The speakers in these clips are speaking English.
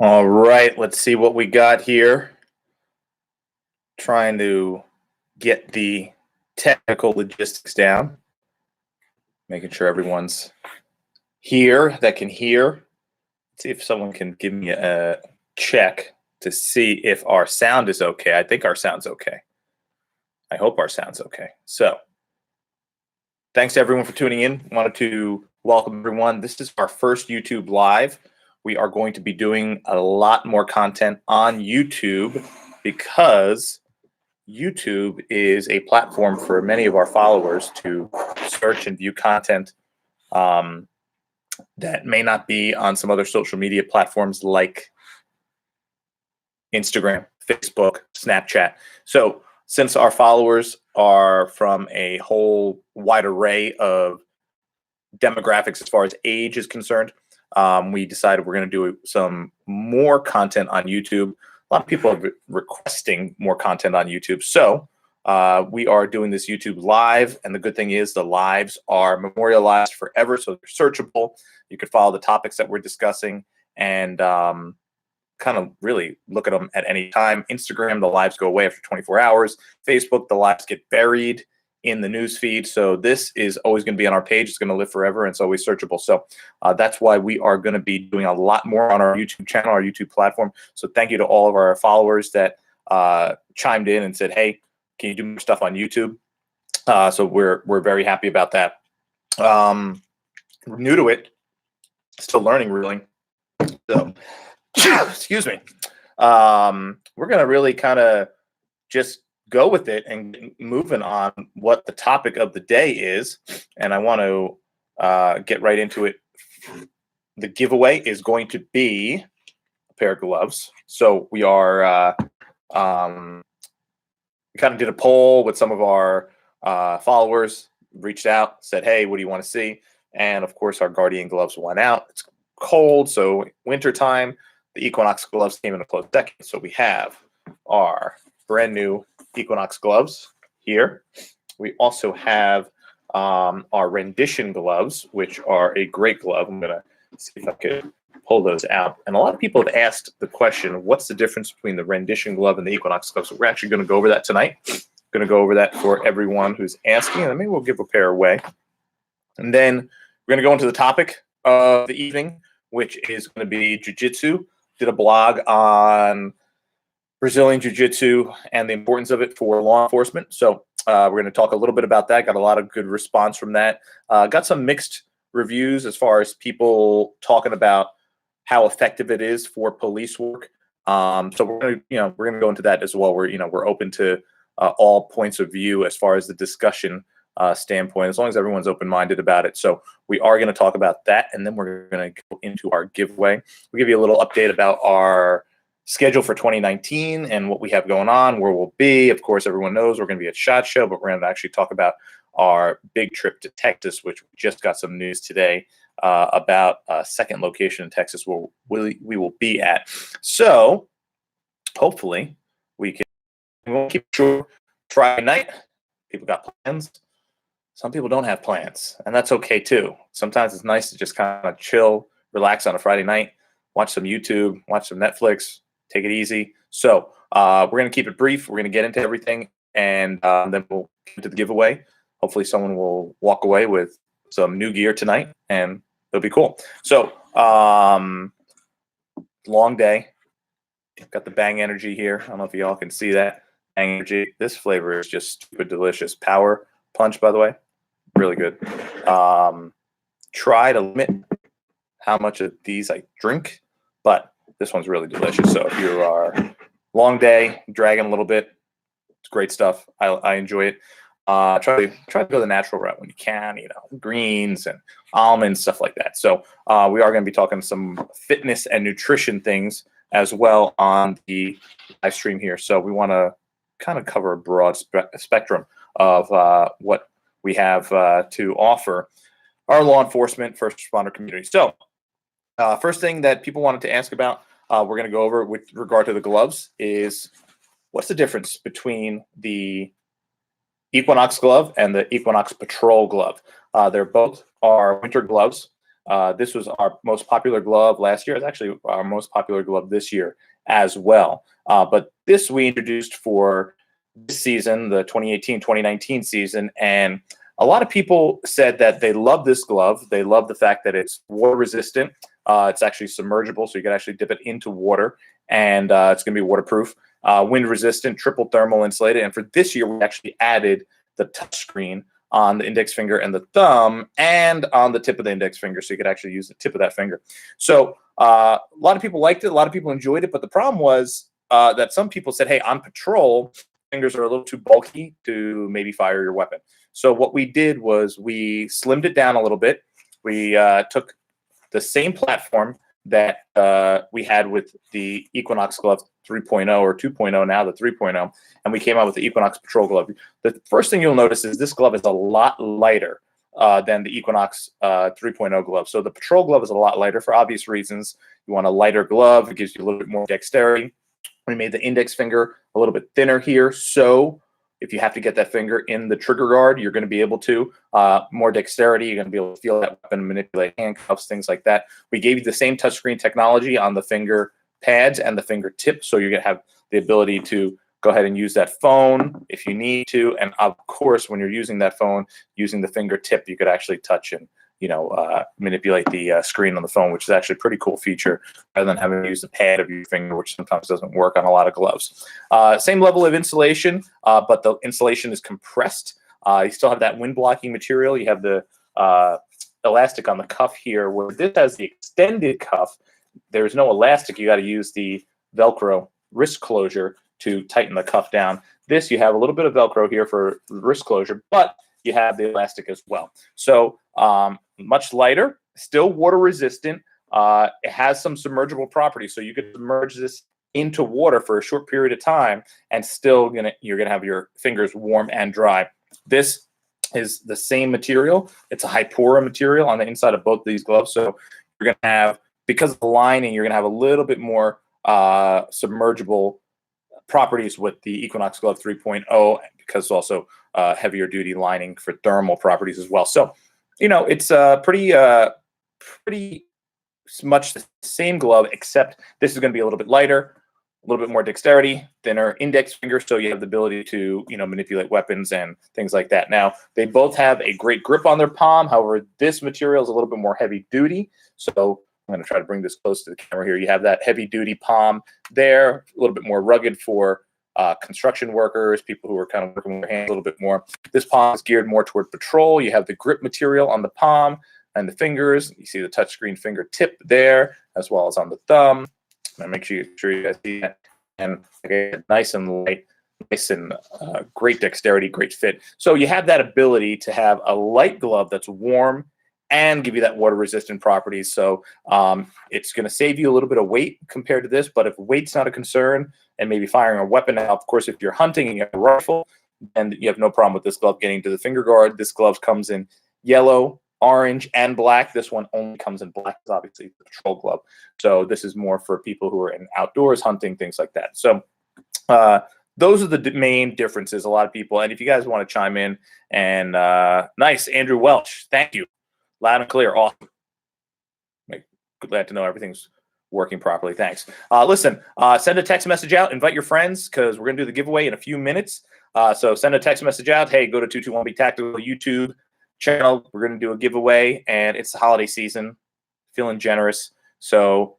All right, let's see what we got here. Trying to get the technical logistics down, making sure everyone's here that can hear. See if someone can give me a check to see if our sound is okay. I think our sound's okay. I hope our sound's okay. So, thanks to everyone for tuning in. Wanted to welcome everyone. This is our first YouTube Live. We are going to be doing a lot more content on YouTube because YouTube is a platform for many of our followers to search and view content that may not be on some other social media platforms like Instagram, Facebook, Snapchat. So since our followers are from a whole wide array of demographics as far as age is concerned, we decided we're going to do some more content on YouTube. A lot of people are requesting more content on YouTube. So we are doing this YouTube Live. And the good thing is the lives are memorialized forever. So they're searchable. You can follow the topics that we're discussing and kind of really look at them at any time. Instagram, the lives go away after 24 hours. Facebook, the lives get buried in the news feed. So this is always going to be on our page. It's going to live forever, and it's always searchable. So that's why we are going to be doing a lot more on our YouTube channel, our YouTube platform. So thank you to all of our followers that chimed in and said, hey, can you do more stuff on YouTube? So we're very happy about that. We're new to it, still learning really. So excuse me. We're going to really kind of just go with it and get moving on what the topic of the day is. And I want to get right into it. The giveaway is going to be a pair of gloves. So we are, we kind of did a poll with some of our followers, reached out, said, hey, what do you want to see? And of course, our Guardian gloves went out. It's cold, so winter time. The Equinox gloves came in a close second. So we have our brand new Equinox gloves here. We also have our rendition gloves, which are a great glove. I'm going to see if I could pull those out. And a lot of people have asked the question, what's the difference between the rendition glove and the Equinox glove? So we're actually going to go over that tonight. Going to go over that for everyone who's asking, and maybe we'll give a pair away. And then we're going to go into the topic of the evening, which is going to be jiu-jitsu. Did a blog on Brazilian Jiu-Jitsu and the importance of it for law enforcement. So we're going to talk a little bit about that. Got a lot of good response from that. Got some mixed reviews as far as people talking about how effective it is for police work. So we're going to go into that as well. We're open to all points of view as far as the discussion standpoint, as long as everyone's open-minded about it. So we are going to talk about that, and then we're going to go into our giveaway. We'll give you a little update about our schedule for 2019 and what we have going on, where we'll be. Of course, everyone knows we're going to be at SHOT Show, but we're going to actually talk about our big trip to Texas, which we just got some news today about a second location in Texas where we will be at. So hopefully we'll keep it short. Friday night, people got plans. Some people don't have plans, and that's okay too. Sometimes it's nice to just kind of chill, relax on a Friday night, watch some YouTube, watch some Netflix, take it easy. So we're going to keep it brief. We're going to get into everything, and then we'll get into the giveaway. Hopefully someone will walk away with some new gear tonight, and it'll be cool. So long day. Got the Bang Energy here. I don't know if y'all can see that. Bang Energy. This flavor is just stupid delicious. Power Punch, by the way. Really good. Try to limit how much of these I drink, but this one's really delicious. So if you are long day, dragging a little bit, it's great stuff. I enjoy it. Try to go the natural route when you can, greens and almonds, stuff like that. So we are going to be talking some fitness and nutrition things as well on the live stream here. So we want to kind of cover a broad spectrum of what we have to offer our law enforcement first responder community. So first thing that people wanted to ask about, we're going to go over with regard to the gloves is what's the difference between the Equinox glove and the Equinox Patrol glove. They're both are winter gloves. This was our most popular glove last year. It's actually our most popular glove this year as well. But this we introduced for this season, the 2018-2019 season, and a lot of people said that they love this glove. They love the fact that it's water resistant. It's actually submergible, so you can actually dip it into water, and it's going to be waterproof, wind resistant, triple thermal insulated. And for this year, we actually added the touchscreen on the index finger and the thumb and on the tip of the index finger, so you could actually use the tip of that finger. So a lot of people liked it. A lot of people enjoyed it. But the problem was that some people said, hey, on patrol, fingers are a little too bulky to maybe fire your weapon. So what we did was we slimmed it down a little bit. We took the same platform that we had with the Equinox Glove 3.0 or 2.0 now, the 3.0, and we came out with the Equinox Patrol Glove. The first thing you'll notice is this glove is a lot lighter than the Equinox 3.0 glove. So the Patrol Glove is a lot lighter for obvious reasons. You want a lighter glove. It gives you a little bit more dexterity. We made the index finger a little bit thinner here, so if you have to get that finger in the trigger guard, you're going to be able to. More dexterity, you're going to be able to feel that weapon, manipulate handcuffs, things like that. We gave you the same touchscreen technology on the finger pads and the fingertip, so you're going to have the ability to go ahead and use that phone if you need to. And of course, when you're using that phone, using the fingertip, you could actually touch and manipulate the screen on the phone, which is actually a pretty cool feature rather than having to use the pad of your finger, which sometimes doesn't work on a lot of gloves. Same level of insulation, but the insulation is compressed. You still have that wind blocking material. You have the elastic on the cuff here, where this has the extended cuff. There's no elastic. You got to use the Velcro wrist closure to tighten the cuff down. This, you have a little bit of Velcro here for wrist closure, but you have the elastic as well. So much lighter, still water resistant. It has some submergible properties, so you could submerge this into water for a short period of time and still you're gonna have your fingers warm and dry. This is the same material. It's a Hypora material on the inside of both of these gloves. So you're gonna have, because of the lining, you're gonna have a little bit more submergible properties with the Equinox Glove 3.0, because also heavier duty lining for thermal properties as well. So, it's pretty much the same glove, except this is going to be a little bit lighter, a little bit more dexterity, thinner index finger, so you have the ability to, manipulate weapons and things like that. Now, they both have a great grip on their palm. However, this material is a little bit more heavy duty. So I'm going to try to bring this close to the camera here. You have that heavy duty palm there, a little bit more rugged for construction workers, people who are kind of working with their hands a little bit more. This palm is geared more toward patrol. You have the grip material on the palm and the fingers. You see the touchscreen fingertip there, as well as on the thumb. And make sure you guys see that. And again, nice and light, nice and great dexterity, great fit. So you have that ability to have a light glove that's warm and give you that water resistant properties. So it's going to save you a little bit of weight compared to this, but if weight's not a concern and maybe firing a weapon, now of course if you're hunting and you have a rifle, then you have no problem with this glove getting to the finger guard. This glove comes in yellow, orange, and black. This one only comes in black, it's obviously the patrol glove. So this is more for people who are in outdoors hunting, things like that. So those are the main differences. A lot of people, and if you guys want to chime in, and nice, Andrew Welch, thank you. Loud and clear. Awesome. Glad to know everything's working properly. Thanks. Listen, send a text message out. Invite your friends, because we're going to do the giveaway in a few minutes. So send a text message out. Hey, go to 221B Tactical YouTube channel. We're going to do a giveaway, and it's the holiday season. Feeling generous. So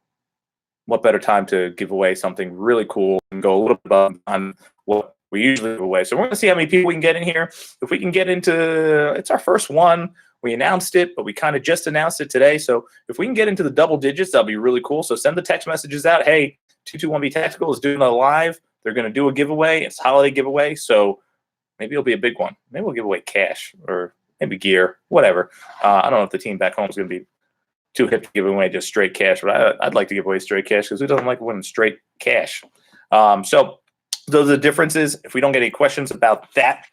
what better time to give away something really cool and go a little bit above on what we usually give away. So we're going to see how many people we can get in here. If we can get into, it's our first one. We announced it, but we kind of just announced it today. So if we can get into the double digits, that'll be really cool. So send the text messages out. Hey, 221B Tactical is doing a live. They're going to do a giveaway. It's a holiday giveaway. So maybe it'll be a big one. Maybe we'll give away cash or maybe gear, whatever. I don't know if the team back home is going to be too hip to give away just straight cash, but I'd like to give away straight cash, because who doesn't like winning straight cash? So those are the differences. If we don't get any questions about that,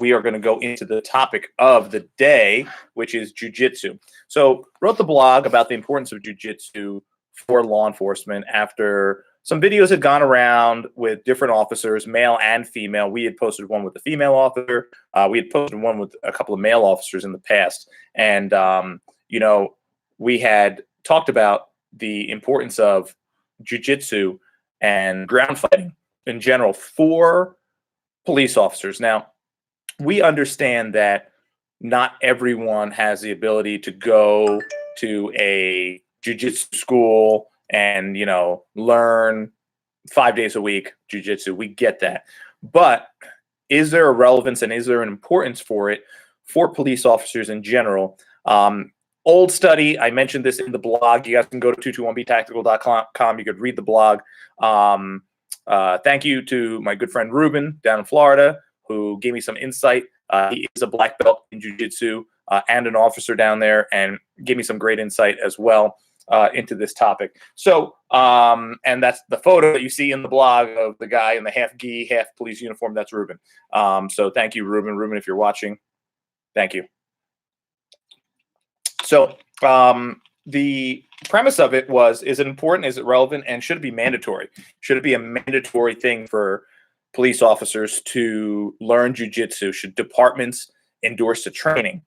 we are going to go into the topic of the day, which is jiu-jitsu. So wrote the blog about the importance of jiu-jitsu for law enforcement after some videos had gone around with different officers, male and female. We had posted one with a female officer. We had posted one with a couple of male officers in the past. And, we had talked about the importance of jujitsu and ground fighting in general for police officers. Now, we understand that not everyone has the ability to go to a jujitsu school and, learn 5 days a week jujitsu. We get that. But is there a relevance and is there an importance for it for police officers in general? Old study, I mentioned this in the blog. You guys can go to 221btactical.com. You could read the blog. Thank you to my good friend Ruben down in Florida, who gave me some insight. He is a black belt in jiu-jitsu and an officer down there, and gave me some great insight as well into this topic. So, and that's the photo that you see in the blog of the guy in the half gi, half police uniform. That's Ruben. So thank you, Ruben. Ruben, if you're watching, thank you. So the premise of it was, is it important? Is it relevant? And should it be mandatory? Should it be a mandatory thing for police officers to learn jiu-jitsu? Should departments endorse the training?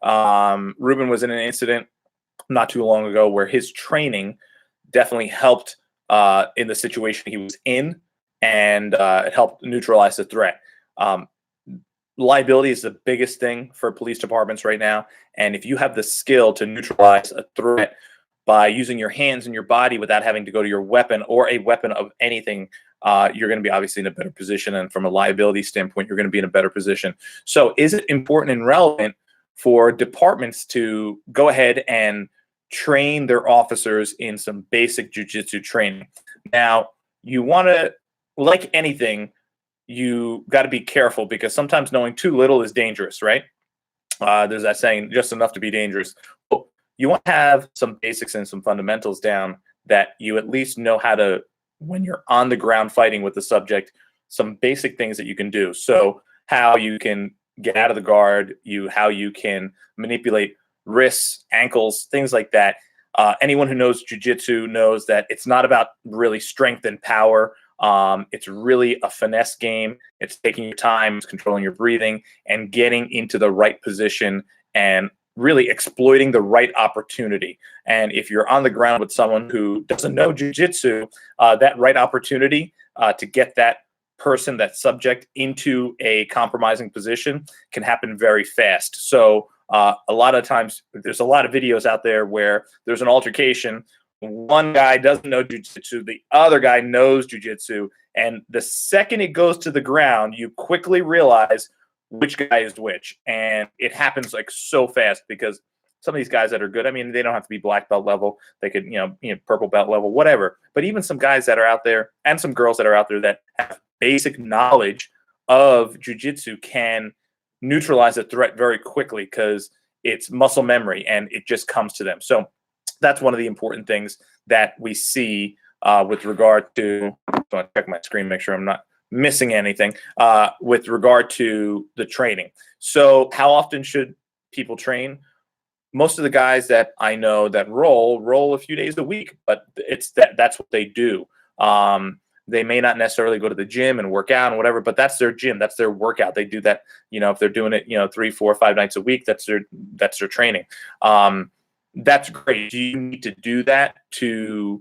Ruben was in an incident not too long ago where his training definitely helped in the situation he was in, and it helped neutralize the threat. Liability is the biggest thing for police departments right now. And if you have the skill to neutralize a threat by using your hands and your body without having to go to your weapon or a weapon of anything, you're going to be obviously in a better position. And from a liability standpoint, you're going to be in a better position. So is it important and relevant for departments to go ahead and train their officers in some basic jiu-jitsu training? Now, you want to, like anything, you got to be careful, because sometimes knowing too little is dangerous, right? There's that saying, just enough to be dangerous. Well, you want to have some basics and some fundamentals down that you at least know how to, when you're on the ground fighting with the subject, some basic things that you can do. So how you can get out of the guard, how you can manipulate wrists, ankles, things like that. Anyone who knows jiu-jitsu knows that it's not about really strength and power. It's really a finesse game. It's taking your time, it's controlling your breathing, and getting into the right position and really exploiting the right opportunity. And if you're on the ground with someone who doesn't know jiu-jitsu, that right opportunity to get that person, that subject, into a compromising position can happen very fast. So a lot of times, there's a lot of videos out there where there's an altercation. One guy doesn't know jiu-jitsu, the other guy knows jiu-jitsu, and the second it goes to the ground, you quickly realize which guy is which. And it happens like so fast, because some of these guys that are good, I mean, they don't have to be black belt level. They could, purple belt level, whatever. But even some guys that are out there, and some girls that are out there that have basic knowledge of jiu-jitsu, can neutralize a threat very quickly, because it's muscle memory and it just comes to them. So that's one of the important things that we see with regard to, so I check my screen, make sure I'm not missing anything, with regard to the training. So how often should people train? Most of the guys that I know that roll a few days a week, but that's what they do. They may not necessarily go to the gym and work out and whatever, but that's their gym, that's their workout. They do that, if they're doing it, 3, 4, 5 nights a week, that's their training. That's great. Do you need to do that to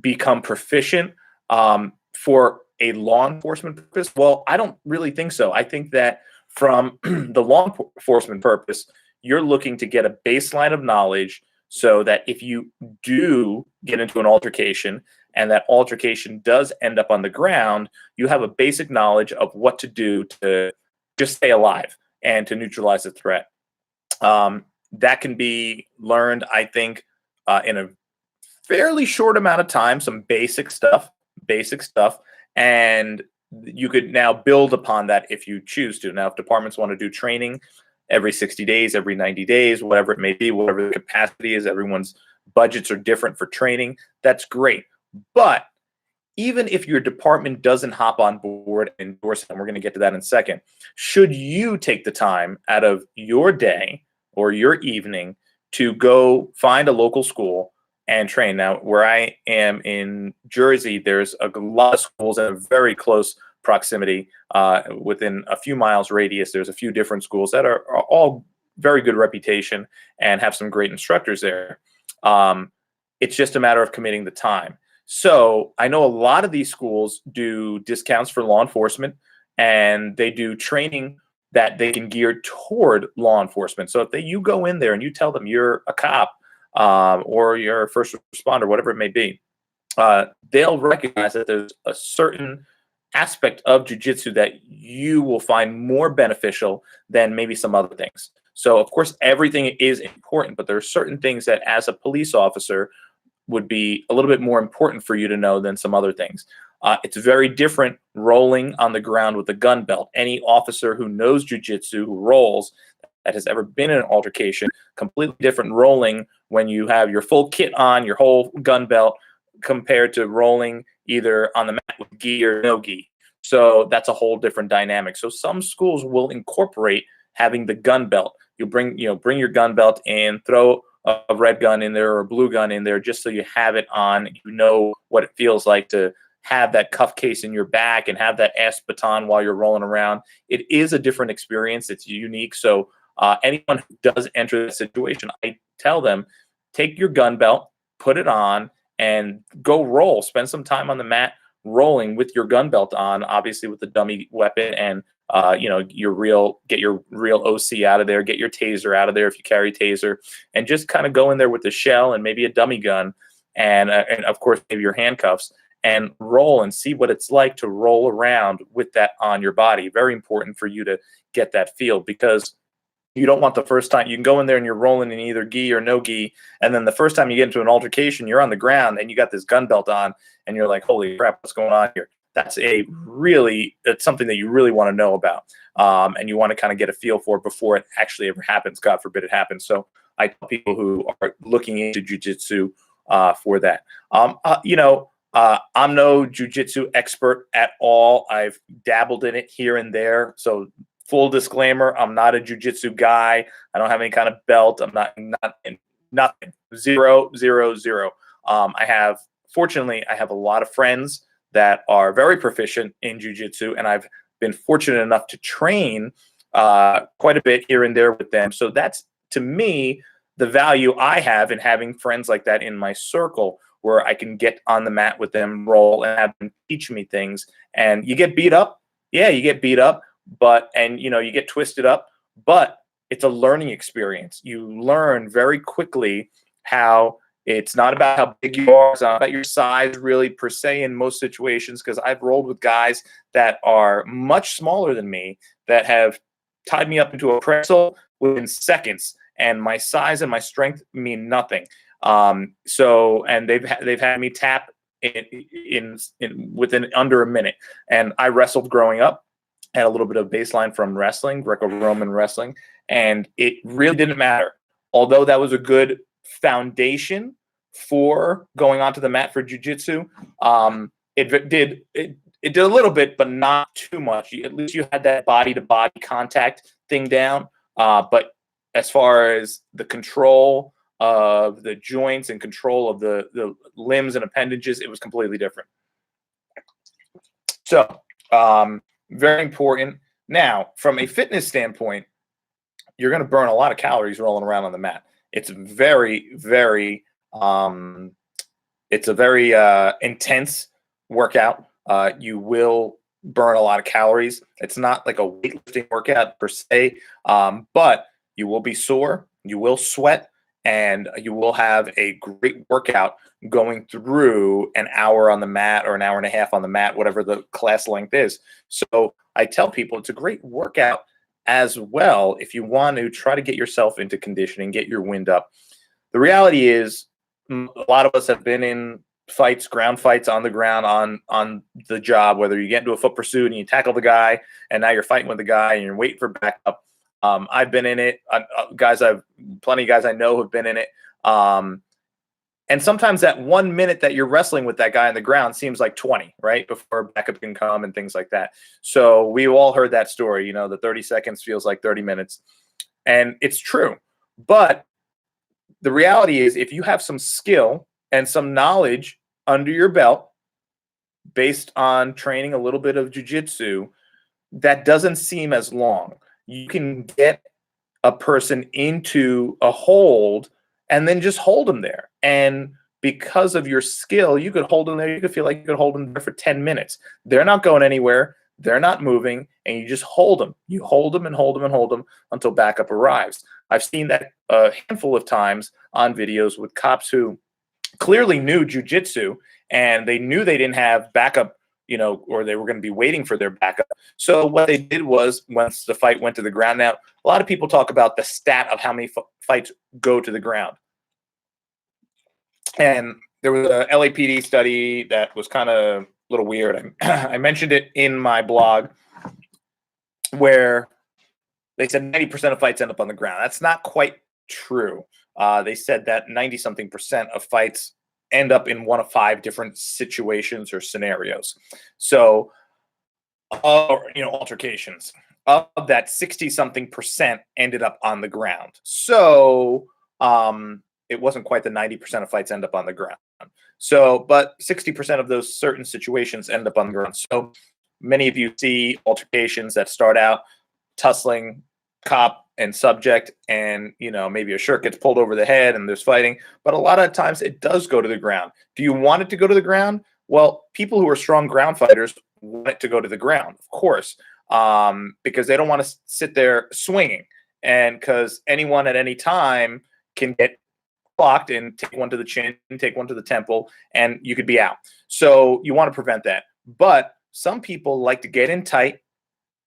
become proficient for a law enforcement purpose? Well, I don't really think so. I think that from the law enforcement purpose, you're looking to get a baseline of knowledge, so that if you do get into an altercation and that altercation does end up on the ground, you have a basic knowledge of what to do to just stay alive and to neutralize the threat. That can be learned, I think, in a fairly short amount of time, some basic stuff, and you could now build upon that if you choose to. Now, if departments want to do training every 60 days, every 90 days, whatever it may be, whatever the capacity is, everyone's budgets are different for training, that's great. But even if your department doesn't hop on board and endorse it, and we're going to get to that in a second, should you take the time out of your day or your evening to go find a local school and train? Now, where I am in Jersey, there's a lot of schools in a very close proximity. Within a few miles radius, there's a few different schools that are all very good reputation and have some great instructors there. It's just a matter of committing the time. So I know a lot of these schools do discounts for law enforcement, and they do training that they can gear toward law enforcement. So if you go in there and you tell them you're a cop, or you're a first responder, whatever it may be, they'll recognize that there's a certain aspect of jujitsu that you will find more beneficial than maybe some other things. So, of course, everything is important, but there are certain things that, as a police officer, would be a little bit more important for you to know than some other things. It's very different rolling on the ground with a gun belt. Any officer who knows jujitsu, who rolls, that has ever been in an altercation, completely different rolling when you have your full kit on, your whole gun belt, compared to rolling either on the mat with gi or no gi. So that's a whole different dynamic. So some schools will incorporate having the gun belt. You bring your gun belt in, throw a red gun in there or a blue gun in there, just so you have it on. You know what it feels like to have that cuff case in your back and have that ass baton while you're rolling around. It is a different experience. It's unique. So anyone who does enter the situation, I tell them, take your gun belt, put it on, and go roll. Spend some time on the mat rolling with your gun belt on, obviously with the dummy weapon, and get your real OC out of there, get your taser out of there if you carry taser, and just kind of go in there with the shell and maybe a dummy gun, and of course maybe your handcuffs, and roll and see what it's like to roll around with that on your body. Very important for you to get that feel, because you don't want the first time you can go in there and you're rolling in either gi or no gi, and then the first time you get into an altercation, you're on the ground and you got this gun belt on, and you're like, holy crap, what's going on here? That's something that you really want to know about, and you want to kind of get a feel for it before it actually ever happens. God forbid it happens. So I tell people who are looking into jujitsu for that. I'm no jujitsu expert at all. I've dabbled in it here and there. So full disclaimer, I'm not a jujitsu guy. I don't have any kind of belt. I'm not nothing. Zero. Fortunately, I have a lot of friends that are very proficient in jujitsu, and I've been fortunate enough to train quite a bit here and there with them. So that's, to me, the value I have in having friends like that in my circle, where I can get on the mat with them, roll, and have them teach me things. And you get beat up. Yeah, you get beat up, you get twisted up, but it's a learning experience. You learn very quickly how it's not about how big you are. It's not about your size, really, per se, in most situations, because I've rolled with guys that are much smaller than me that have tied me up into a pretzel within seconds, and my size and my strength mean nothing. And they've had me tap in within under a minute. And I wrestled growing up, had a little bit of baseline from wrestling, Greco-Roman wrestling, and it really didn't matter. Although that was a good foundation for going onto the mat for jiu-jitsu, it did a little bit, but not too much. At least you had that body-to-body contact thing down. But as far as the control of the joints and control of the limbs and appendages, it was completely different. So very important. Now, from a fitness standpoint, you're going to burn a lot of calories rolling around on the mat. It's very, very, it's a very intense workout. You will burn a lot of calories. It's not like a weightlifting workout per se, but you will be sore, you will sweat, and you will have a great workout going through an hour on the mat or an hour and a half on the mat, whatever the class length is. So I tell people it's a great workout as well if you want to try to get yourself into conditioning, get your wind up. The reality is, a lot of us have been in fights, ground fights on the ground, on the job, whether you get into a foot pursuit and you tackle the guy, and now you're fighting with the guy and you're waiting for backup. I've been in it. Plenty of guys I know have been in it. And sometimes that 1 minute that you're wrestling with that guy on the ground seems like 20, right? Before backup can come and things like that. So we've all heard that story, the 30 seconds feels like 30 minutes. And it's true. But the reality is, if you have some skill and some knowledge under your belt based on training a little bit of jiu-jitsu, that doesn't seem as long. You can get a person into a hold and then just hold them there. And because of your skill, you could hold them there. You could feel like you could hold them there for 10 minutes. They're not going anywhere. They're not moving, and you just hold them. You hold them and hold them and hold them until backup arrives. I've seen that a handful of times on videos with cops who clearly knew jujitsu, and they knew they didn't have backup, or they were going to be waiting for their backup. So what they did was, once the fight went to the ground, now a lot of people talk about the stat of how many fights go to the ground. And there was a LAPD study that was kind of a little weird. I mentioned it in my blog, where they said 90% of fights end up on the ground. That's not quite true. They said that 90-something% of fights end up in one of 5 different situations or scenarios. So, altercations. Of that, 60-something% ended up on the ground. So, it wasn't quite the 90% of fights end up on the ground. So, but 60% of those certain situations end up on the ground. So many of you see altercations that start out tussling, cop and subject, and maybe a shirt gets pulled over the head and there's fighting. But a lot of times it does go to the ground. Do you want it to go to the ground? Well, people who are strong ground fighters want it to go to the ground, of course, because they don't want to sit there swinging, and because anyone at any time can get blocked and take one to the chin, take one to the temple, and you could be out. So you want to prevent that. But some people like to get in tight,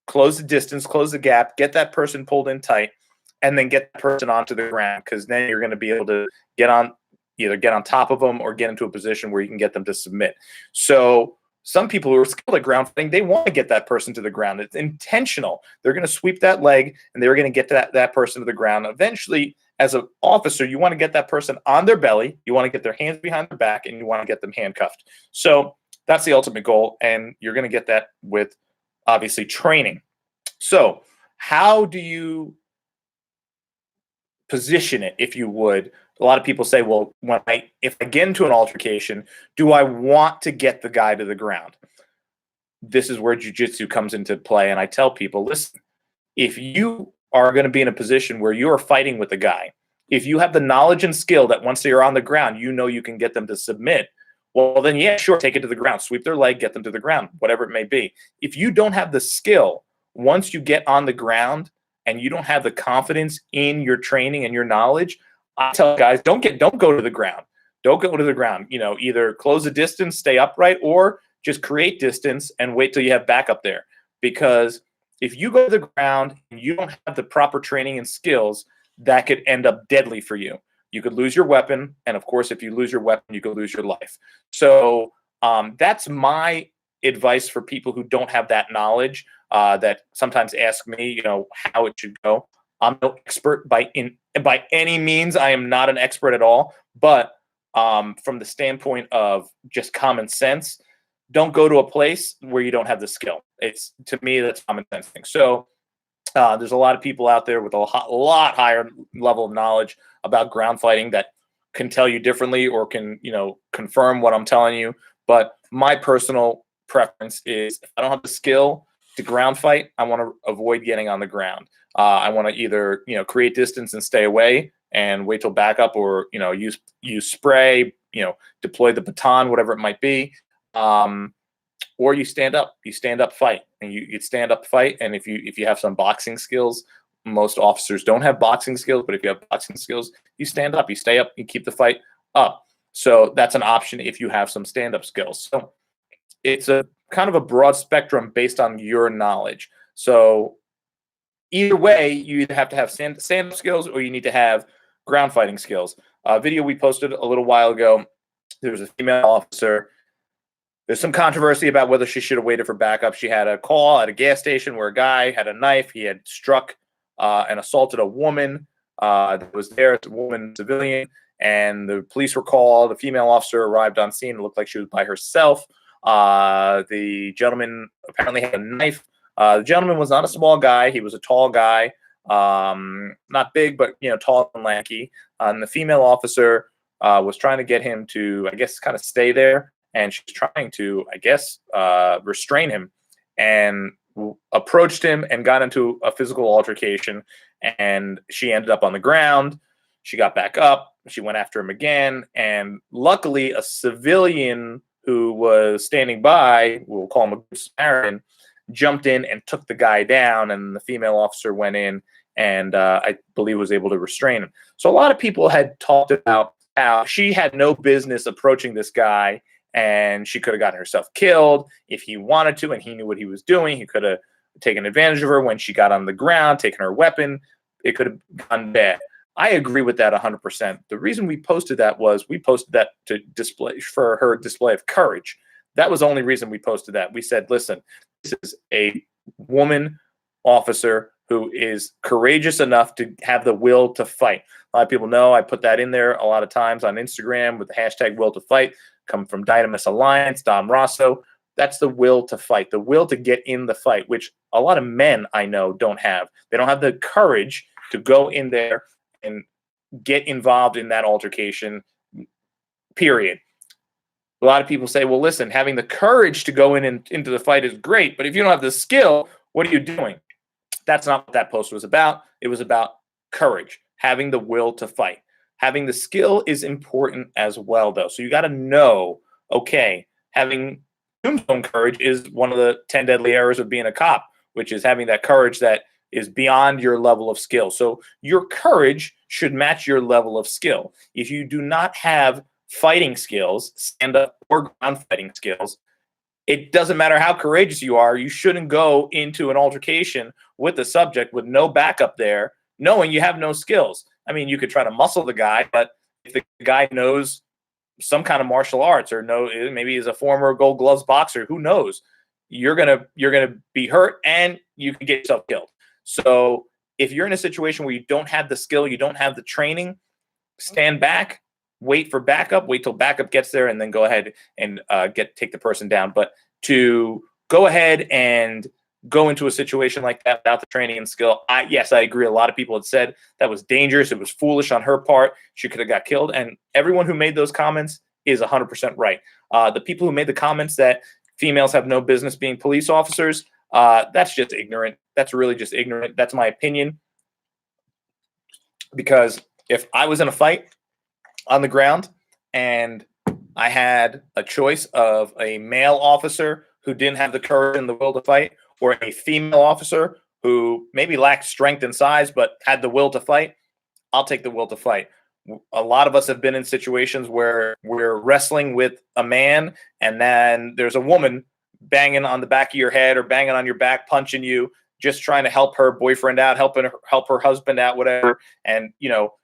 close the distance, close the gap, get that person pulled in tight, and then get the person onto the ground, because then you're going to be able to either get on top of them or get into a position where you can get them to submit. So some people who are skilled at ground fighting, they want to get that person to the ground. It's intentional. They're going to sweep that leg, and they're going to get that person to the ground. Eventually, as an officer, you want to get that person on their belly, you want to get their hands behind their back, and you want to get them handcuffed. So that's the ultimate goal, and you're going to get that with, obviously, training. So how do you position it, if you would? A lot of people say, well, if I get into an altercation, do I want to get the guy to the ground? This is where jiu-jitsu comes into play, and I tell people, listen, if you are going to be in a position where you are fighting with a guy, if you have the knowledge and skill that once they're on the ground, you can get them to submit, well, then, yeah, sure, take it to the ground, sweep their leg, get them to the ground, whatever it may be. If you don't have the skill, once you get on the ground and you don't have the confidence in your training and your knowledge, I tell guys, don't go to the ground. Don't go to the ground. Either close the distance, stay upright, or just create distance and wait till you have backup there. Because if you go to the ground and you don't have the proper training and skills, that could end up deadly for you. You could lose your weapon. And of course, if you lose your weapon, you could lose your life. So that's my advice for people who don't have that knowledge, that sometimes ask me, how it should go. I'm no expert by any means. I am not an expert at all. But from the standpoint of just common sense, don't go to a place where you don't have the skill. To me, that's common sense thing. So there's a lot of people out there with a lot higher level of knowledge about ground fighting that can tell you differently, or can, confirm what I'm telling you. But my personal preference is, if I don't have the skill to ground fight, I want to avoid getting on the ground. I want to either, create distance and stay away and wait till backup, or, use spray, deploy the baton, whatever it might be. Or you stand up, fight, and you stand up, fight. And if you have some boxing skills, most officers don't have boxing skills, but if you have boxing skills, you stand up, you stay up, you keep the fight up. So that's an option if you have some stand-up skills. So it's a kind of a broad spectrum based on your knowledge. So either way, you either have to have stand-up skills, or you need to have ground fighting skills. A video we posted a little while ago, there was a female officer. There's some controversy about whether she should have waited for backup. She had a call at a gas station where a guy had a knife. He had struck and assaulted a woman that was there, a woman, civilian, and the police were called. The female officer arrived on scene. It looked like she was by herself. The gentleman apparently had a knife. The gentleman was not a small guy. He was a tall guy, not big, but tall and lanky. And the female officer was trying to get him to, I guess, kind of stay there. And she's trying to, I guess, restrain him, and approached him and got into a physical altercation. And she ended up on the ground. She got back up. She went after him again, and luckily a civilian who was standing by, we'll call him a good Samaritan, jumped in and took the guy down, and the female officer went in and I believe was able to restrain him. So a lot of people had talked about how she had no business approaching this guy, and she could have gotten herself killed if he wanted to, and he knew what he was doing. He could have taken advantage of her when she got on the ground, taken her weapon. It could have gone bad. I agree with that 100%. The reason we posted that was we posted that to display for her display of courage. That was the only reason we posted that. We said, listen, this is a woman officer who is courageous enough to have the will to fight. A lot of people know I put that in there a lot of times on Instagram with the hashtag will to fight, come from Dynamis Alliance, Dom Rosso. That's the will to fight, the will to get in the fight, which a lot of men I know don't have. They don't have the courage to go in there and get involved in that altercation, period. A lot of people say, well, listen, having the courage to go in and into the fight is great, but if you don't have the skill, what are you doing? That's not what that post was about. It was about courage, having the will to fight. Having the skill is important as well, though. So you got to know, okay, having tombstone courage is one of the 10 deadly errors of being a cop, which is having that courage that is beyond your level of skill. So your courage should match your level of skill. If you do not have fighting skills, stand-up or ground fighting skills, it doesn't matter how courageous you are, you shouldn't go into an altercation with the subject with no backup there, knowing you have no skills. I mean, you could try to muscle the guy, but if the guy knows some kind of martial arts or maybe he's a former Gold Gloves boxer, who knows? You're gonna be hurt and you can get yourself killed. So if you're in a situation where you don't have the skill, you don't have the training, stand back, wait for backup, wait till backup gets there, and then go ahead and take the person down. But to go ahead and go into a situation like that without the training and skill, yes, I agree. A lot of people had said that was dangerous. It was foolish on her part. She could have got killed. And everyone who made those comments is 100% right. The people who made the comments that females have no business being police officers, that's just ignorant. That's really just ignorant. That's my opinion. Because if I was in a fight on the ground and I had a choice of a male officer who didn't have the courage and the will to fight, or a female officer who maybe lacked strength and size but had the will to fight, I'll take the will to fight. A lot of us have been in situations where we're wrestling with a man and then there's a woman banging on the back of your head or banging on your back, punching you, just trying to help her boyfriend out, help her husband out, whatever. And,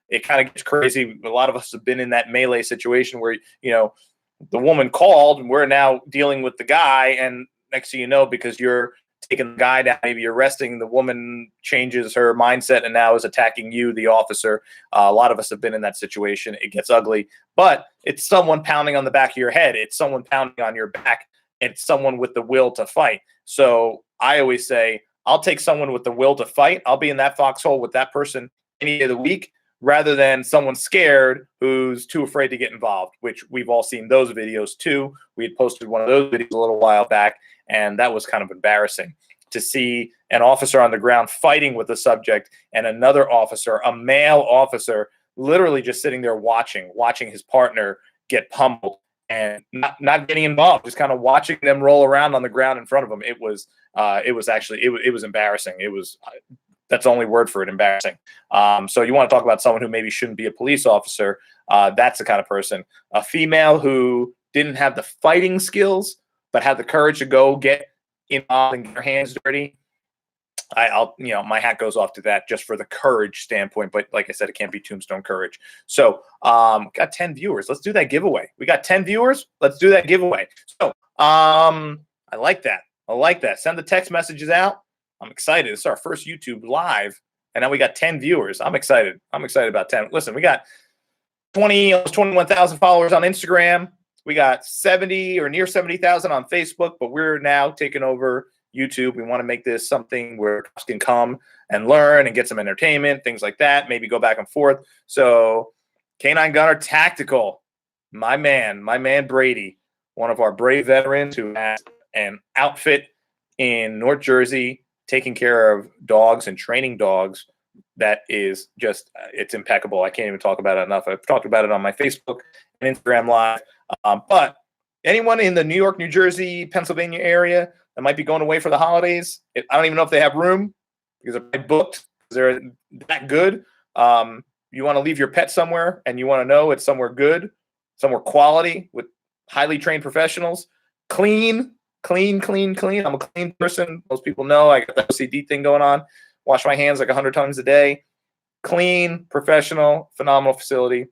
it kind of gets crazy. A lot of us have been in that melee situation where, the woman called and we're now dealing with the guy. And next thing you know, because you're taking the guy down, maybe you're arresting, the woman changes her mindset and now is attacking you, the officer. A lot of us have been in that situation. It gets ugly, but it's someone pounding on the back of your head. It's someone pounding on your back. It's someone with the will to fight. So I always say, I'll take someone with the will to fight. I'll be in that foxhole with that person any day of the week, rather than someone scared who's too afraid to get involved, which we've all seen those videos too. We had posted one of those videos a little while back, and that was kind of embarrassing to see an officer on the ground fighting with the subject and another officer, a male officer, literally just sitting there watching his partner get pummeled and not getting involved, just kind of watching them roll around on the ground in front of him. It was embarrassing. That's the only word for it, embarrassing. So you want to talk about someone who maybe shouldn't be a police officer. That's the kind of person. A female who didn't have the fighting skills, but had the courage to go get involved and get her hands dirty. My hat goes off to that just for the courage standpoint. But like I said, it can't be tombstone courage. So got 10 viewers. Let's do that giveaway. We got 10 viewers. Let's do that giveaway. So I like that. Send the text messages out. I'm excited. This is our first YouTube live, and now we got 10 viewers. I'm excited. About 10. Listen, we got 21,000 followers on Instagram. We got 70 or near 70,000 on Facebook, but we're now taking over YouTube. We want to make this something where cops can come and learn and get some entertainment, things like that, maybe go back and forth. So Canine Gunner Tactical, my man Brady, one of our brave veterans who has an outfit in North Jersey taking care of dogs and training dogs that is just it's impeccable. I can't even talk about it enough. I've talked about it on my Facebook and Instagram Live. But anyone in the New York, New Jersey, Pennsylvania area that might be going away for the holidays, I don't even know if they have room because I booked. They're that good. You want to leave your pet somewhere and you want to know it's somewhere good, somewhere quality with highly trained professionals, clean. I'm a clean person. Most people know I got the OCD thing going on. Wash my hands like 100 times a day. Clean, professional, phenomenal facility.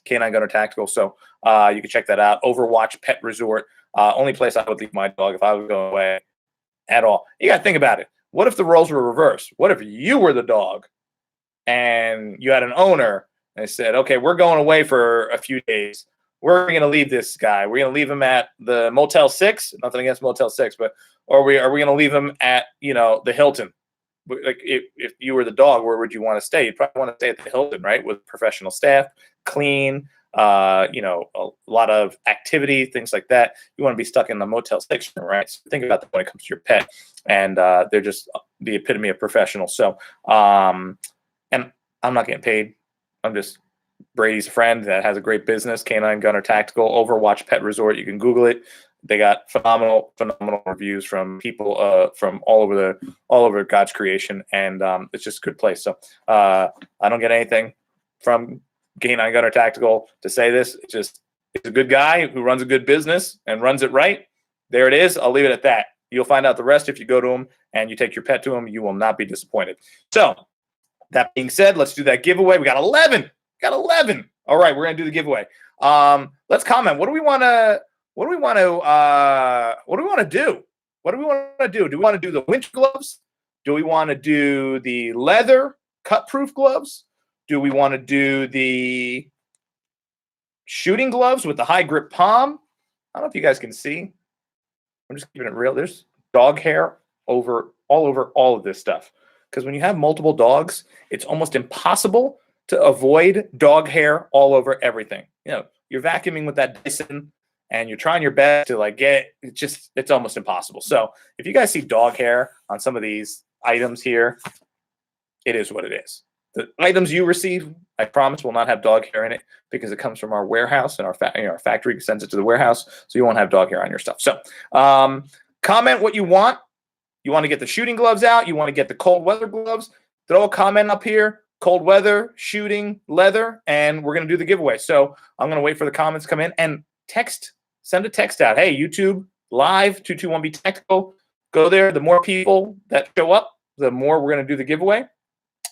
Canine Gunner Tactical. So you can check that out. Overwatch Pet Resort. Only place I would leave my dog if I was going away at all. You got to think about it. What if the roles were reversed? What if you were the dog and you had an owner and they said, okay, we're going away for a few days. We're going to leave this guy. We're going to leave him at the Motel 6. Nothing against Motel 6, but are we going to leave him at, the Hilton? Like if you were the dog, where would you want to stay? You'd probably want to stay at the Hilton, right? With professional staff, clean, a lot of activity, things like that. You want to be stuck in the Motel 6, right? So think about that when it comes to your pet. And they're just the epitome of professional. So, and I'm not getting paid. I'm just Brady's friend that has a great business, Canine Gunner Tactical, Overwatch Pet Resort. You can Google it. They got phenomenal reviews from people from all over God's creation, and it's just a good place. So I don't get anything from Canine Gunner Tactical to say this. It's a good guy who runs a good business and runs it right. There it is. I'll leave it at that. You'll find out the rest if you go to him and you take your pet to him. You will not be disappointed. So that being said, let's do that giveaway. We got 11. All right, we're gonna do the giveaway. Let's comment. What do we want to do? What do we want to do? Do we want to do the winter gloves? Do we want to do the leather cut-proof gloves? Do we want to do the shooting gloves with the high grip palm? I don't know if you guys can see. I'm just keeping it real. There's dog hair all over all of this stuff. Because when you have multiple dogs, it's almost impossible to avoid dog hair all over everything. You're vacuuming with that Dyson and you're trying your best to it's almost impossible. So if you guys see dog hair on some of these items here, it is what it is. The items you receive, I promise, will not have dog hair in it because it comes from our warehouse and our factory sends it to the warehouse. So you won't have dog hair on your stuff. So comment what you want. You want to get the shooting gloves out. You want to get the cold weather gloves. Throw a comment up here. Cold weather, shooting, leather, and we're going to do the giveaway. So I'm going to wait for the comments to come in and send a text out. Hey, YouTube Live, 221B Tactical. Go there. The more people that show up, the more we're going to do the giveaway.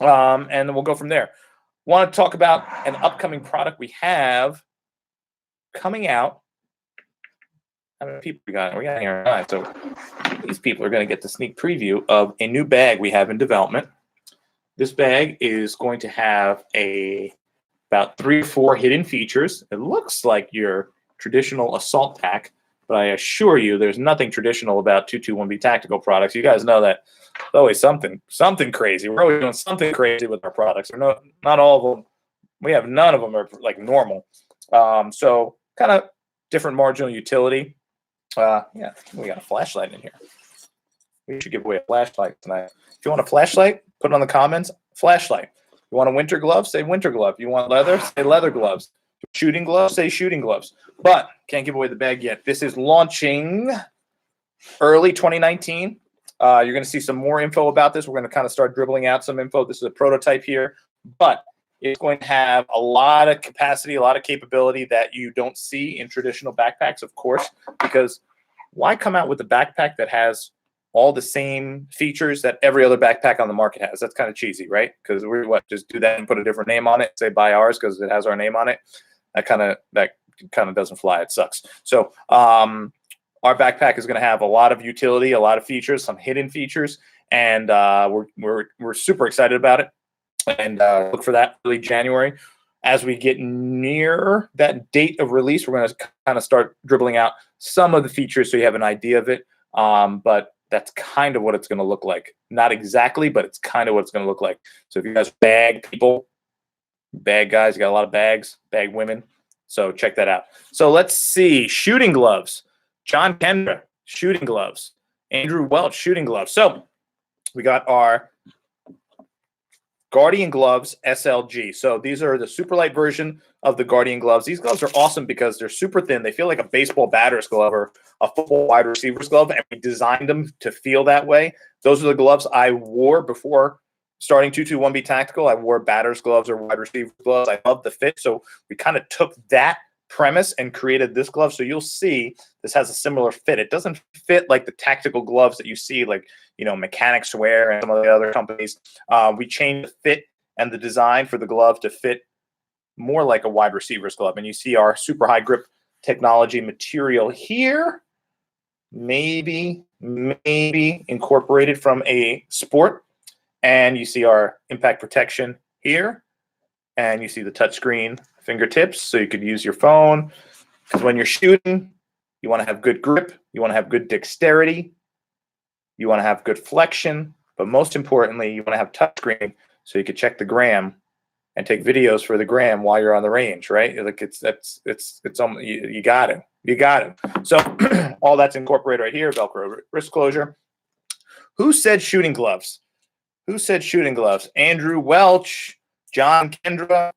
And then we'll go from there. Want to talk about an upcoming product we have coming out. How many people we got? We got here. All right, so these people are going to get the sneak preview of a new bag we have in development. This bag is going to have about 3 or 4 hidden features. It looks like your traditional assault pack, but I assure you there's nothing traditional about 221B Tactical products. You guys know that there's always something crazy. We're always doing something crazy with our products. Not all of them. We have none of them are like normal. So kind of different marginal utility. Yeah, we got a flashlight in here. We should give away a flashlight tonight. If you want a flashlight, put it on the comments. Flashlight. You want a winter glove? Say winter glove. You want leather? Say leather gloves. Shooting gloves? Say shooting gloves. But can't give away the bag yet. This is launching early 2019. You're going to see some more info about this. We're going to kind of start dribbling out some info. This is a prototype here, but it's going to have a lot of capacity, a lot of capability that you don't see in traditional backpacks, of course, because why come out with a backpack that has all the same features that every other backpack on the market has? That's kind of cheesy, right? Because we just do that and put a different name on it, say buy ours because it has our name on it. That kind of doesn't fly. It sucks. So our backpack is going to have a lot of utility, a lot of features, some hidden features, and we're super excited about it. And look for that early January. As we get near that date of release, we're going to kind of start dribbling out some of the features so you have an idea of it. But that's kind of what it's going to look like. Not exactly, but it's kind of what it's going to look like. So if you guys bag people, bag guys, you got a lot of bags, bag women. So check that out. So let's see. Shooting gloves. John Kendra, shooting gloves. Andrew Welch, shooting gloves. So we got our Guardian Gloves SLG. So these are the super light version of the Guardian Gloves. These gloves are awesome because they're super thin. They feel like a baseball batter's glove or a football wide receiver's glove, and we designed them to feel that way. Those are the gloves I wore before starting 221B Tactical. I wore batter's gloves or wide receiver gloves. I love the fit. So we kind of took that premise and created this glove. So you'll see this has a similar fit. It doesn't fit like the tactical gloves that you see, like, you know, Mechanics wear and some of the other companies. We changed the fit and the design for the glove to fit more like a wide receiver's glove. And you see our super high grip technology material here, maybe incorporated from a sport. And you see our impact protection here. And you see the touchscreen fingertips, so you could use your phone. Because when you're shooting, you want to have good grip. You want to have good dexterity. You want to have good flexion. But most importantly, you want to have touchscreen so you could check the gram and take videos for the gram while you're on the range, right? Like you got it. You got it. So all that's incorporated right here, Velcro wrist closure. Who said shooting gloves? Who said shooting gloves? Andrew Welch, John Kendra.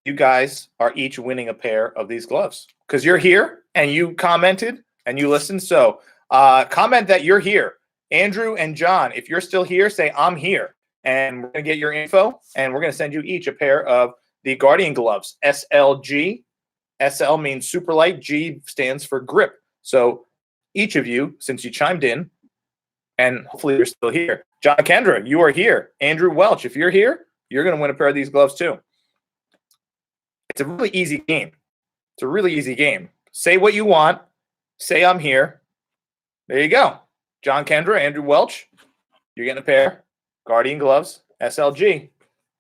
You guys are each winning a pair of these gloves because you're here and you commented and you listened. So comment that you're here. Andrew and John, if you're still here, say I'm here. And we're going to get your info and we're going to send you each a pair of the Guardian Gloves, SLG. SL means super light. G stands for grip. So each of you, since you chimed in, and hopefully you're still here. John Kendra, you are here. Andrew Welch, if you're here, you're going to win a pair of these gloves too. It's a really easy game. It's a really easy game. Say what you want. Say I'm here. There you go. John Kendra, Andrew Welch, you're getting a pair. Guardian Gloves, SLG.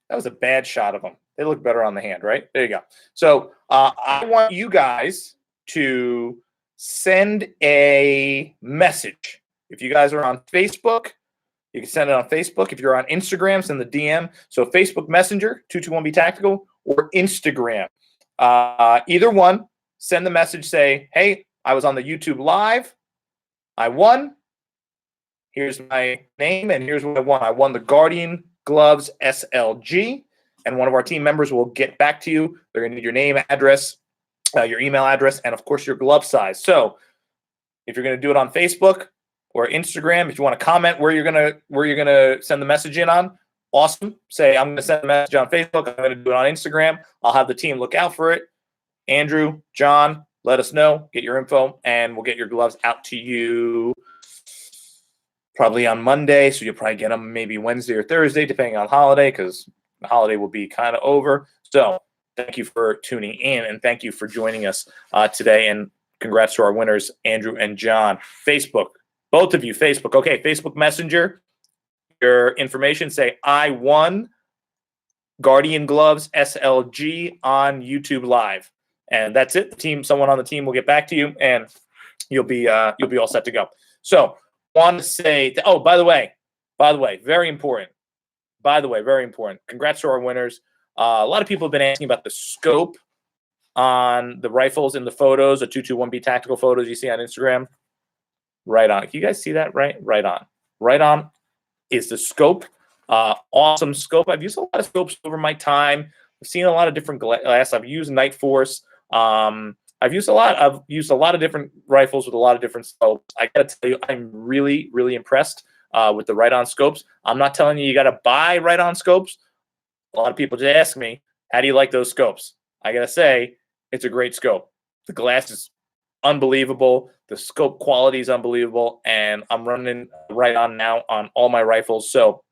That was a bad shot of them. They look better on the hand, right? There you go. So I want you guys to send a message. If you guys are on Facebook, you can send it on Facebook. If you're on Instagram, send the DM. So Facebook Messenger, 221B Tactical, or Instagram. Either one, send the message, say, hey, I was on the YouTube Live. I won. Here's my name, and here's what I won. I won the Guardian Gloves SLG, and one of our team members will get back to you. They're going to need your name, address, your email address, and, of course, your glove size. So if you're going to do it on Facebook or Instagram, if you want to comment where you're gonna send the message in on, awesome. Say, I'm going to send a message on Facebook. I'm going to do it on Instagram. I'll have the team look out for it. Andrew, John, let us know. Get your info, and we'll get your gloves out to you probably on Monday. So you'll probably get them maybe Wednesday or Thursday, depending on holiday, because the holiday will be kind of over. So thank you for tuning in, and thank you for joining us today. And congrats to our winners, Andrew and John. Facebook, both of you, Facebook. Okay, Facebook Messenger. Your information, say I won Guardian Gloves SLG on YouTube Live, and that's it. The team, someone on the team will get back to you, and you'll be all set to go. So, want to say, by the way, very important. By the way, very important. Congrats to our winners. A lot of people have been asking about the scope on the rifles in the photos, the 221B Tactical photos you see on Instagram. Right on. Can you guys see that? Right on. Right on is the scope. Awesome scope. I've used a lot of scopes over my time. I've seen a lot of different glass. I've used Night Force. I've used a lot of different rifles with a lot of different scopes. I gotta tell you, I'm really, really impressed with the Right On scopes. I'm not telling you gotta buy Right On scopes. A lot of people just ask me, how do you like those scopes? I gotta say, it's a great scope. The glass is unbelievable. The scope quality is unbelievable, and I'm running Right On now on all my rifles. So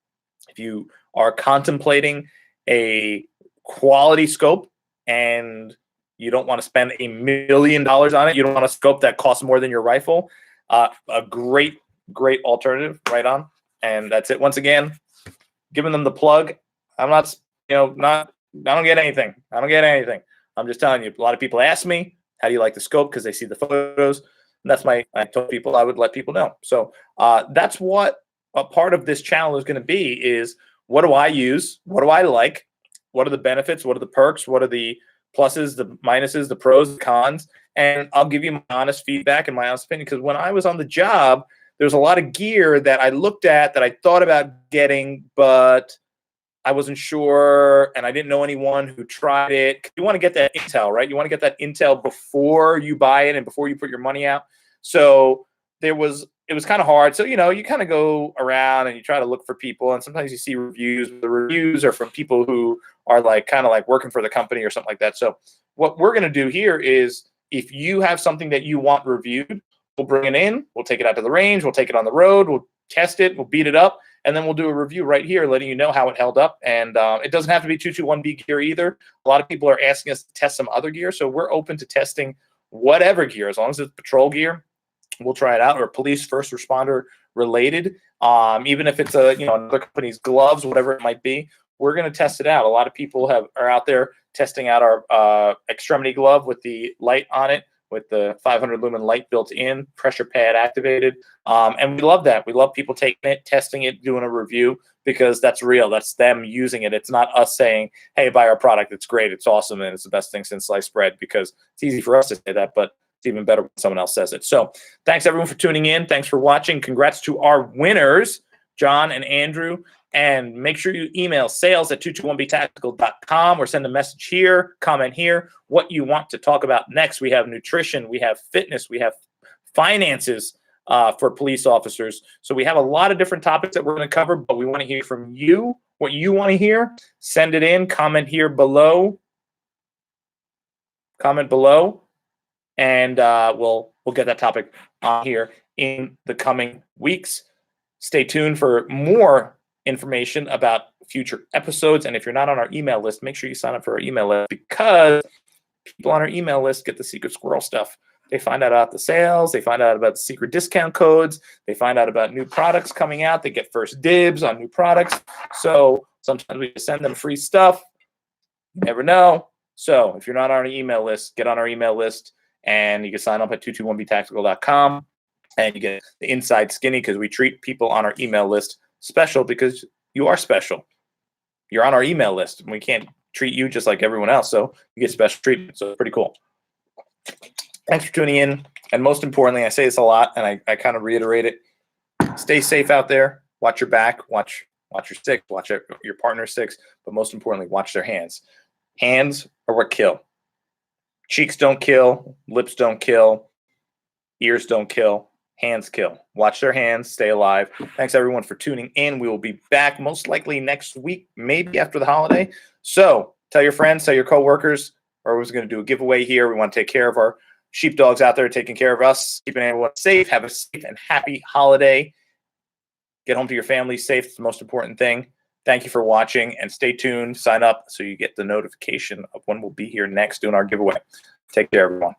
if you are contemplating a quality scope and you don't want to spend $1 million on it, you don't want a scope that costs more than your rifle, a great alternative, Right On. And that's it. Once again, giving them the plug. I'm not, I don't get anything. I'm just telling you, a lot of people ask me, how do you like the scope? Because they see the photos. And that's I told people I would let people know. So that's what a part of this channel is going to be, is what do I use? What do I like? What are the benefits? What are the perks? What are the pluses, the minuses, the pros, the cons? And I'll give you my honest feedback and my honest opinion, because when I was on the job, there's a lot of gear that I looked at that I thought about getting, but I wasn't sure, and I didn't know anyone who tried it. You want to get that intel, right? You want to get that intel before you buy it and before you put your money out. So it was kind of hard. So, you kind of go around and you try to look for people, and sometimes you see reviews. The reviews are from people who are kind of working for the company or something like that. So what we're going to do here is, if you have something that you want reviewed, we'll bring it in, we'll take it out to the range, we'll take it on the road, we'll test it, we'll beat it up, and then we'll do a review right here, letting you know how it held up. And it doesn't have to be 221B gear either. A lot of people are asking us to test some other gear, so we're open to testing whatever gear, as long as it's patrol gear. We'll try it out, or police, first responder related. Even if it's another company's gloves, whatever it might be, we're going to test it out. A lot of people are out there testing out our extremity glove with the light on it, with the 500 lumen light built in, pressure pad activated. And we love that. We love people taking it, testing it, doing a review, because that's real. That's them using it. It's not us saying, hey, buy our product. It's great. It's awesome. And it's the best thing since sliced bread, because it's easy for us to say that, but it's even better when someone else says it. So thanks, everyone, for tuning in. Thanks for watching. Congrats to our winners, John and Andrew. And make sure you email sales@221btactical.com or send a message here, comment here, what you want to talk about next. We have nutrition, we have fitness, we have finances for police officers. So we have a lot of different topics that we're going to cover, but we want to hear from you, what you want to hear. Send it in, comment here below. Comment below, and we'll get that topic on here in the coming weeks. Stay tuned for more information about future episodes. And if you're not on our email list, make sure you sign up for our email list, because people on our email list get the secret squirrel stuff. They find out about the sales. They find out about the secret discount codes. They find out about new products coming out. They get first dibs on new products. So sometimes we send them free stuff. You never know. So if you're not on our email list, get on our email list, and you can sign up at 221btactical.com, and you get the inside skinny, because we treat people on our email list special, because you are special. You're on our email list, and we can't treat you just like everyone else, so you get special treatment. So it's pretty cool. Thanks for tuning in, and most importantly, I say this a lot, and I kind of reiterate it: stay safe out there. Watch your back. Watch your six. Watch your partner's six. But most importantly, watch their hands. Hands are what kill. Cheeks don't kill. Lips don't kill. Ears don't kill. Hands kill. Watch their hands. Stay alive. Thanks, everyone, for tuning in. We will be back most likely next week, maybe after the holiday. So tell your friends, tell your coworkers, or we're going to do a giveaway here. We want to take care of our sheepdogs out there, taking care of us, keeping everyone safe. Have a safe and happy holiday. Get home to your family safe. It's the most important thing. Thank you for watching, and stay tuned. Sign up so you get the notification of when we'll be here next doing our giveaway. Take care, everyone.